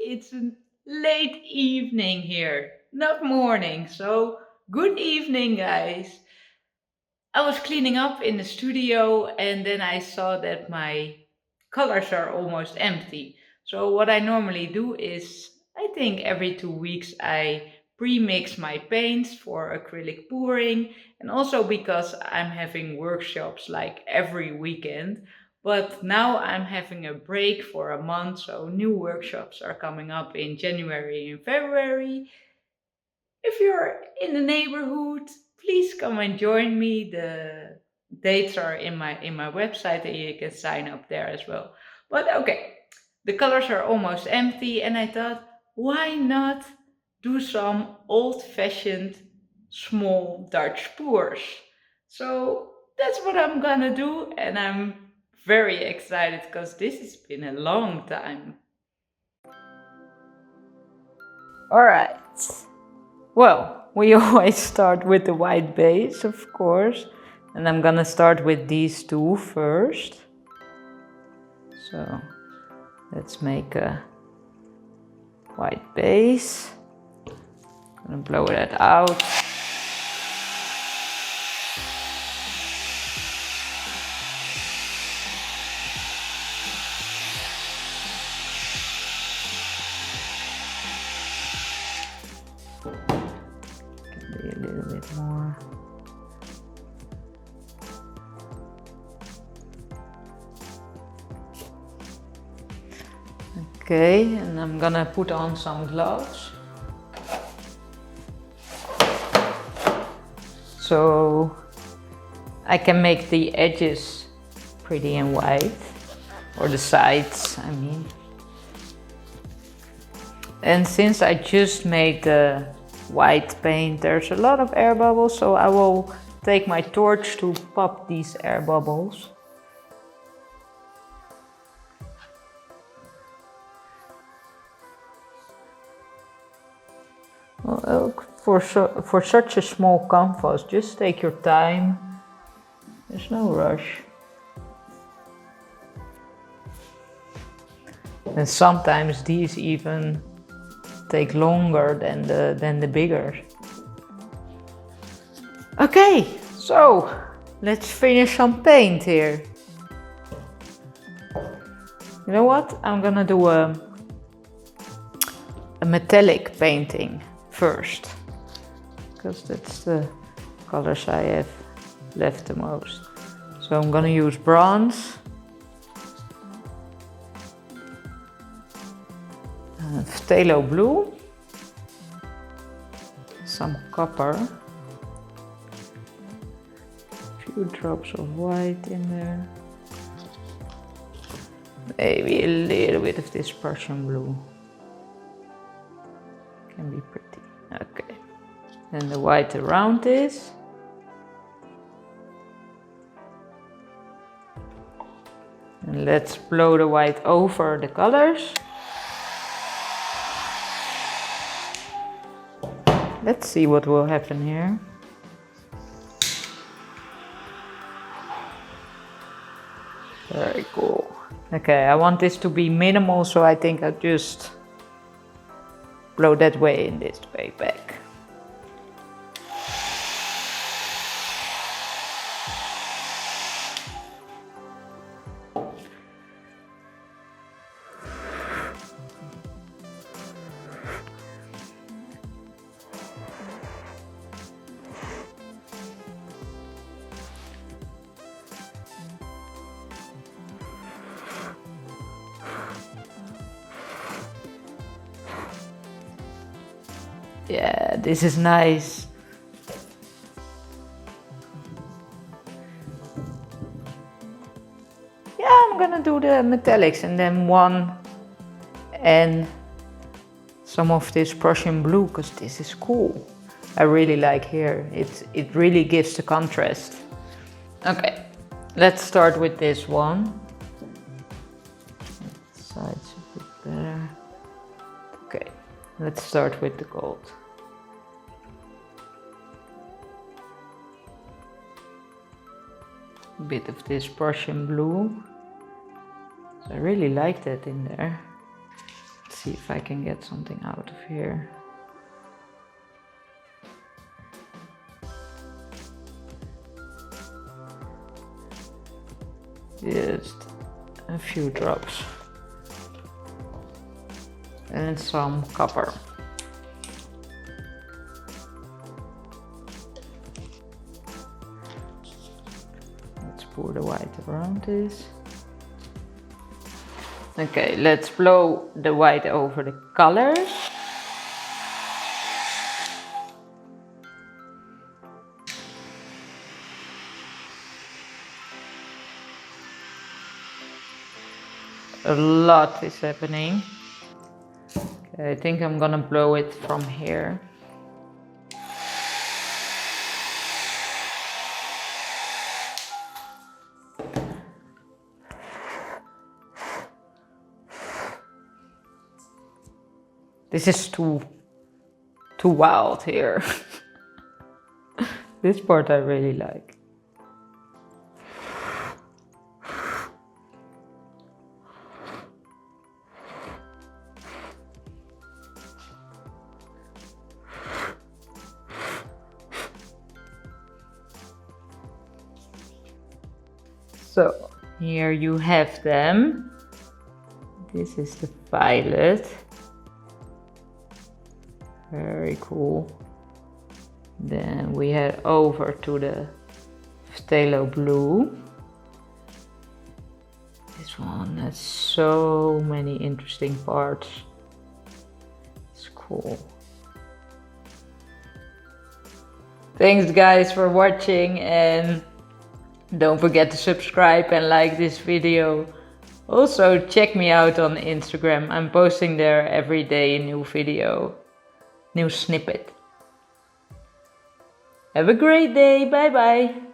It's a late evening here, not morning. So, good evening, guys. I was cleaning up in the studio and then I saw that my colors are almost empty. So, what I normally do is, I think every 2 weeks, I pre mix my paints for acrylic pouring, and also because I'm having workshops like every weekend. But now I'm having a break for a month, so new workshops are coming up in January and February. If you're in the neighborhood, please come and join me. The dates are in my website and you can sign up there as well. But okay, the colors are almost empty and I thought, why not do some old-fashioned small Dutch pours? So that's what I'm gonna do and I'm very excited because this has been a long time. All right. Well, we always start with the white base, of course. And I'm gonna start with these two first. So let's make a white base. I'm gonna blow that out. Can be a little bit more. Okay, and I'm gonna put on some gloves. So I can make the edges pretty and white, or the sides, I mean. And since I just made the white paint, there's a lot of air bubbles, so I will take my torch to pop these air bubbles. Well, for such a small canvas, just take your time. There's no rush. And sometimes these even take longer than the bigger. Okay, so let's finish some paint here. You know what? I'm gonna do a metallic painting first, because that's the colors I have left the most. So I'm gonna use bronze, phthalo blue, some copper, a few drops of white in there, maybe a little bit of this Prussian blue. Can be pretty. Okay, and the white around this. And let's blow the white over the colors. Let's see what will happen here. Very cool. Okay, I want this to be minimal, so I think I'll just blow that way and this way back. Yeah, this is nice. Yeah, I'm gonna do the metallics and then one and some of this Prussian blue, because this is cool. I really like here. It really gives the contrast. Okay, let's start with this one. Sides a bit better. Okay, let's start with the gold. A bit of this Prussian blue. So I really like that in there. Let's see if I can get something out of here. Just a few drops. And some copper. Let's pour the white around this. Okay, let's blow the white over the colors. A lot is happening. Okay, I think I'm gonna blow it from here. This is too wild here. This part I really like. So here you have them. This is the violet. Very cool. Then we head over to the phthalo blue. This one has so many interesting parts. It's cool. Thanks guys for watching, and don't forget to subscribe and like this video. Also check me out on Instagram. I'm posting there every day a new video. New snippet. Have a great day. Bye bye.